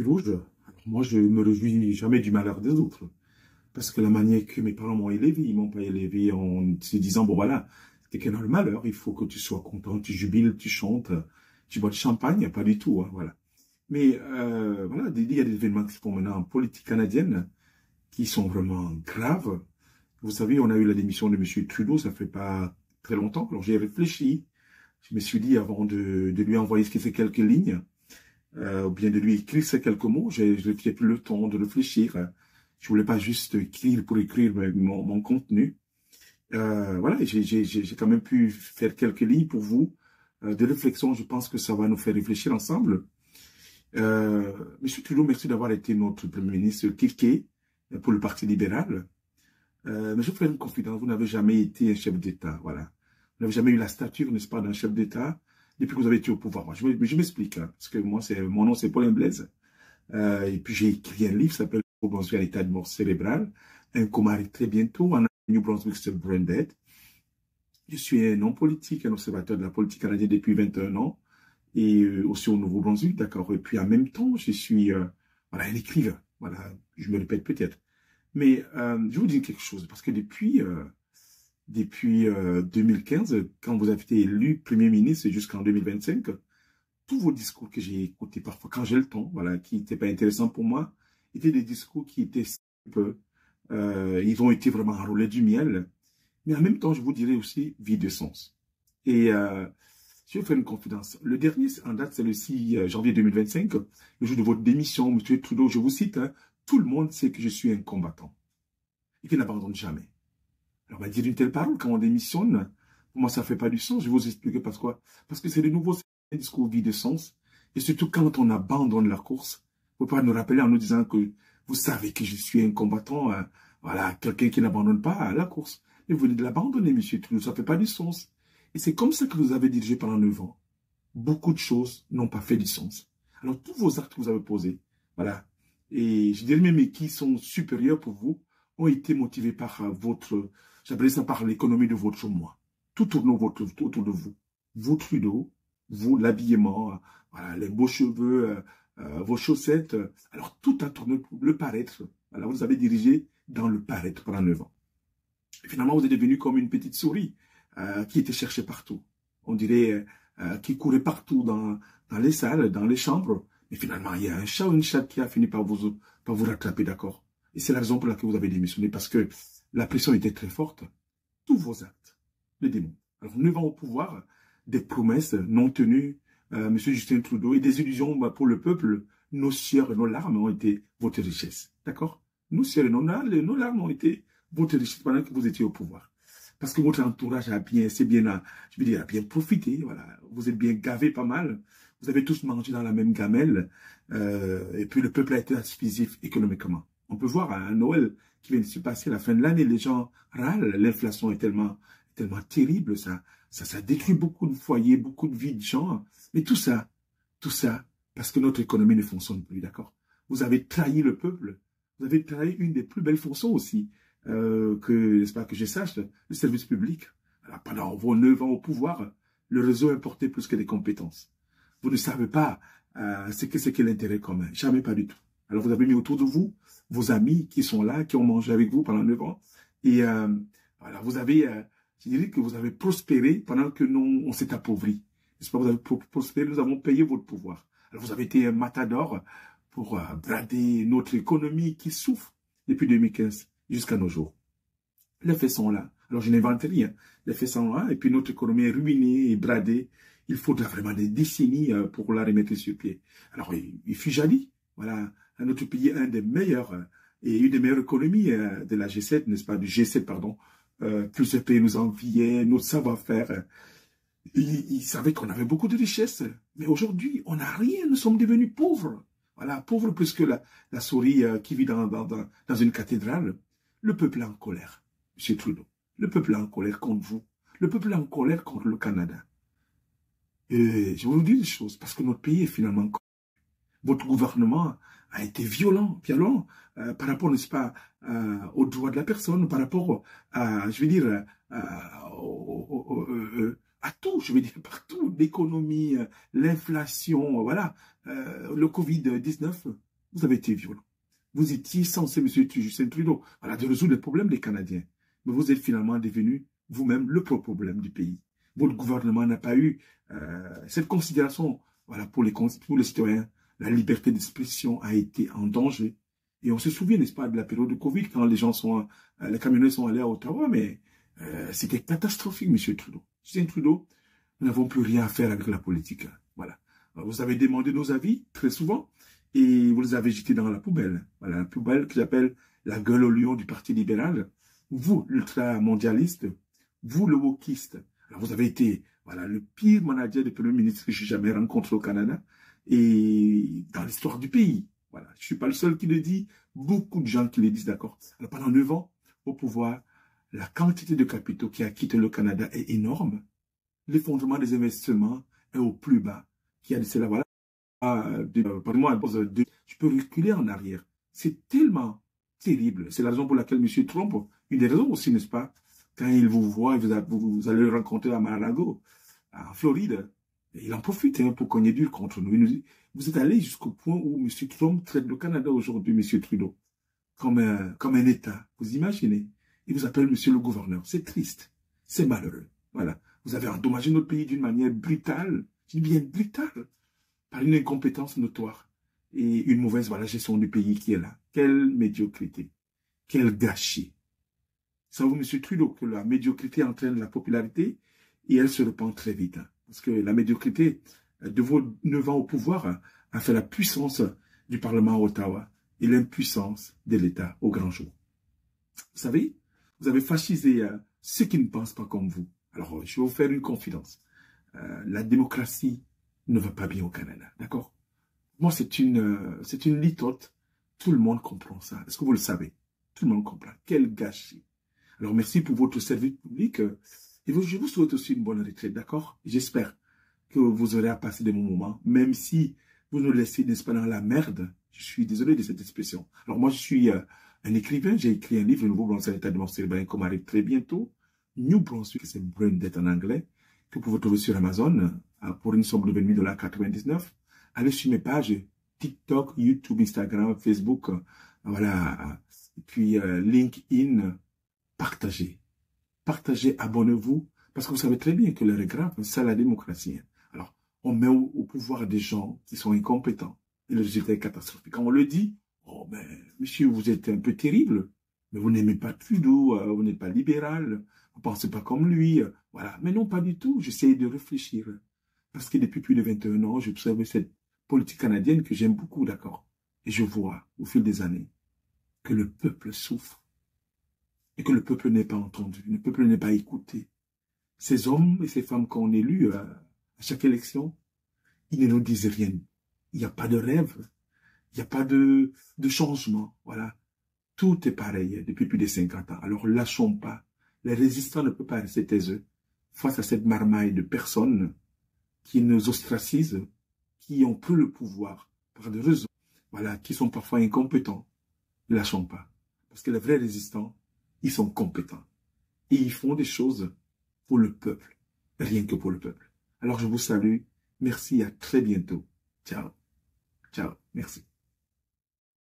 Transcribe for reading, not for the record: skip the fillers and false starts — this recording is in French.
Rouge, alors moi, je me réjouis jamais du malheur des autres. Parce que la manière que mes parents m'ont élevé, ils m'ont pas élevé en se disant, bon voilà, quelqu'un dans le malheur, il faut que tu sois content, tu jubiles, tu chantes, tu bois de champagne, pas du tout, hein, voilà. Mais voilà, il y a des événements qui se font maintenant en politique canadienne qui sont vraiment graves. Vous savez, on a eu la démission de M. Trudeau, ça fait pas très longtemps. Alors j'ai réfléchi, je me suis dit avant de lui envoyer ces quelques lignes, ou bien de lui écrire ces quelques mots. Je n'ai plus le temps de réfléchir. Je voulais pas juste écrire pour écrire mon contenu. Voilà, j'ai quand même pu faire quelques lignes pour vous de réflexion. Je pense que ça va nous faire réfléchir ensemble. Monsieur Trudeau, merci d'avoir été notre Premier ministre Kéké pour le Parti libéral. Mais je vous fais une confidence, vous n'avez jamais été un chef d'État, voilà. Vous n'avez jamais eu la stature, n'est-ce pas, d'un chef d'État depuis que vous avez été au pouvoir. Moi, je m'explique, hein, parce que moi, mon nom, c'est Paul Blaise. Et puis, j'ai écrit un livre qui s'appelle « New Brunswick à l'état de mort cérébrale ». Un coma arrive très bientôt. En New Brunswick, c'est brain dead. Je suis un homme politique, un observateur de la politique canadienne depuis 21 ans. Et aussi au Nouveau-Brunswick, d'accord. Et puis, en même temps, je suis voilà, un écrivain. Voilà, je me répète peut-être. Mais je vous dis quelque chose, parce que depuis 2015, quand vous avez été élu Premier ministre jusqu'en 2025, tous vos discours que j'ai écoutés parfois, quand j'ai le temps, voilà, qui n'étaient pas intéressants pour moi, étaient des discours qui étaient simples, ils ont été vraiment enroulés du miel, mais en même temps, je vous dirais aussi, vie de sens. Et je vais vous faire une confidence. Le dernier en date, c'est le 6 janvier 2025, le jour de votre démission, M. Trudeau, je vous cite, hein, tout le monde sait que je suis un combattant et qu'il n'abandonne jamais. Alors, on va dire une telle parole quand on démissionne, pour moi, ça ne fait pas du sens. Je vais vous expliquer pourquoi. Parce que c'est de nouveau un discours vide de sens. Et surtout quand on abandonne la course, vous pouvez pas nous rappeler en nous disant que vous savez que je suis un combattant, voilà, quelqu'un qui n'abandonne pas la course. Mais vous venez de l'abandonner, monsieur Trudeau, ça ne fait pas du sens. Et c'est comme ça que vous avez dirigé pendant 9 ans. Beaucoup de choses n'ont pas fait du sens. Alors, tous vos actes que vous avez posés, voilà, et je dirais même qui sont supérieurs pour vous, ont été motivés par votre, j'appelais ça par l'économie de votre moi. Tout tourne autour de vous. Vous, Trudeau, vous, l'habillement, voilà, les beaux cheveux, vos chaussettes. Alors, tout a tourné pour le paraître. Voilà, vous avez dirigé dans le paraître pendant 9 ans. Et finalement, vous êtes devenu comme une petite souris qui était cherchée partout. On dirait qui courait partout dans les salles, dans les chambres. Mais finalement, il y a un chat ou une chatte qui a fini par vous rattraper, d'accord? Et c'est la raison pour laquelle vous avez démissionné, parce que la pression était très forte. Tous vos actes le démontrent. Alors, 9 ans au pouvoir, des promesses non tenues, M. Justin Trudeau, et des illusions pour le peuple, nos sueurs et nos larmes ont été votre richesse. D'accord? Nos sueurs et nos larmes ont été votre richesse pendant que vous étiez au pouvoir. Parce que votre entourage a bien, je veux dire, a bien profité. Voilà, vous êtes bien gavé pas mal. Vous avez tous mangé dans la même gamelle. Et puis le peuple a été asphyxié économiquement. On peut voir à Noël qui vient de se passer à la fin de l'année, les gens râlent. L'inflation est tellement terrible. Ça détruit beaucoup de foyers, beaucoup de vies de gens. Mais tout ça, parce que notre économie ne fonctionne plus, d'accord? Vous avez trahi le peuple. Vous avez trahi une des plus belles fonctions aussi. N'est-ce pas, que je sache, le service public. Alors, pendant vos 9 ans au pouvoir, le réseau importait plus que des compétences. Vous ne savez pas ce que c'est que l'intérêt commun. Jamais, pas du tout. Alors, vous avez mis autour de vous vos amis qui sont là, qui ont mangé avec vous pendant 9 ans. Et voilà, vous avez, je dirais que vous avez prospéré pendant que nous, on s'est appauvri. N'est-ce pas, vous avez prospéré, nous avons payé votre pouvoir. Alors, vous avez été un matador pour brader notre économie qui souffre depuis 2015 jusqu'à nos jours. Les faits sont là. Alors, je n'invente rien. Les faits sont là, et puis notre économie est ruinée et bradée. Il faudra vraiment des décennies pour la remettre sur pied. Alors, il fut jadis, voilà, notre pays est un des meilleurs et une des meilleures économies de la G7, n'est-ce pas, du G7, pardon. Tous ces pays nous enviaient, notre savoir-faire. Ils savaient qu'on avait beaucoup de richesses. Mais aujourd'hui, on n'a rien, nous sommes devenus pauvres. Voilà, pauvres plus que la souris qui vit dans une cathédrale. Le peuple est en colère, M. Trudeau. Le peuple est en colère contre vous. Le peuple est en colère contre le Canada. Et je vais vous dire des choses, parce que notre pays est finalement... Votre gouvernement a été violent par rapport, n'est-ce pas, aux droits de la personne, par rapport à, je veux dire, à tout, je veux dire, partout, l'économie, l'inflation, voilà, le Covid-19. Vous avez été violent. Vous étiez censé, M. Justin Trudeau, voilà, de résoudre les problèmes des Canadiens. Mais vous êtes finalement devenu vous-même le propre problème du pays. Votre gouvernement n'a pas eu cette considération, voilà, pour les citoyens. La liberté d'expression a été en danger. Et on se souvient, n'est-ce pas, de la période de Covid, quand les gens les camionneurs sont allés à Ottawa, mais c'était catastrophique, M. Trudeau. Justin Trudeau, nous n'avons plus rien à faire avec la politique. Voilà. Vous avez demandé nos avis, très souvent, et vous les avez jetés dans la poubelle. Voilà, la poubelle que j'appelle la gueule au lion du Parti libéral. Vous, l'ultra-mondialiste, vous, le wokiste. Alors, vous avez été, voilà, le pire manager de premier ministre que j'ai jamais rencontré au Canada et dans l'histoire du pays. Voilà, je suis pas le seul qui le dit, beaucoup de gens qui le disent, d'accord. Alors, pendant 9 ans, au pouvoir, la quantité de capitaux qui a quitté le Canada est énorme. L'effondrement des investissements est au plus bas. Qui a dit cela, voilà. Pardon-moi, je peux reculer en arrière. C'est tellement terrible. C'est la raison pour laquelle M. Trump, une des raisons aussi, n'est-ce pas, quand il vous voit, vous allez le rencontrer à Mar-a-Lago, en Floride, et il en profite pour cogner dur contre nous. Il nous dit, vous êtes allé jusqu'au point où M. Trump traite le Canada aujourd'hui, M. Trudeau, comme un État. Vous imaginez? Il vous appelle M. le gouverneur. C'est triste. C'est malheureux. Voilà. Vous avez endommagé notre pays d'une manière brutale. Je dis bien brutale. Par une incompétence notoire et une mauvaise gestion du pays qui est là. Quelle médiocrité, quel gâchis. Savez-vous, M. Trudeau, que la médiocrité entraîne la popularité et elle se répand très vite. Parce que la médiocrité de vos 9 ans au pouvoir a fait la puissance du Parlement à Ottawa et l'impuissance de l'État au grand jour. Vous savez, vous avez fascisé ceux qui ne pensent pas comme vous. Alors, je vais vous faire une confidence. La démocratie ne va pas bien au Canada, d'accord? Moi, c'est une litote. Tout le monde comprend ça. Est-ce que vous le savez? Tout le monde comprend. Quel gâchis. Alors, merci pour votre service public. Et je vous souhaite aussi une bonne retraite, d'accord? J'espère que vous aurez à passer des bons moments, même si vous nous laissez, n'est-ce pas, dans la merde. Je suis désolé de cette expression. Alors, moi, je suis un écrivain. J'ai écrit un livre, Le Nouveau-Brunswick, l'état de mort cérébral, comme arrive très bientôt. New Brunswick, c'est Brain Dead en anglais, que vous pouvez trouver sur Amazon pour une somme de $20,99. Allez sur mes pages TikTok, YouTube, Instagram, Facebook, voilà, et puis LinkedIn. Partagez. Partagez, abonnez-vous, parce que vous savez très bien que l'heure est grave, c'est la démocratie. Alors, on met au pouvoir des gens qui sont incompétents, et le résultat est catastrophique. Quand on le dit, oh ben, monsieur, vous êtes un peu terrible, mais vous n'aimez pas Trudeau, vous n'êtes pas libéral, vous pensez pas comme lui, voilà. Mais non, pas du tout, j'essaie de réfléchir. Parce que depuis plus de 21 ans, j'observe cette politique canadienne que j'aime beaucoup, d'accord. Et je vois, au fil des années, que le peuple souffre. Et que le peuple n'est pas entendu, le peuple n'est pas écouté. Ces hommes et ces femmes qu'on élit à chaque élection, ils ne nous disent rien. Il n'y a pas de rêve, il n'y a pas de changement, voilà. Tout est pareil depuis plus de 50 ans. Alors lâchons pas. Les résistants ne peuvent pas rester taiseux face à cette marmaille de personnes qui nous ostracisent, qui ont pris le pouvoir par des raisons, voilà, qui sont parfois incompétents. Ne lâchons pas. Parce que les vrais résistants, ils sont compétents. Et ils font des choses pour le peuple, rien que pour le peuple. Alors je vous salue. Merci, à très bientôt. Ciao. Ciao. Merci.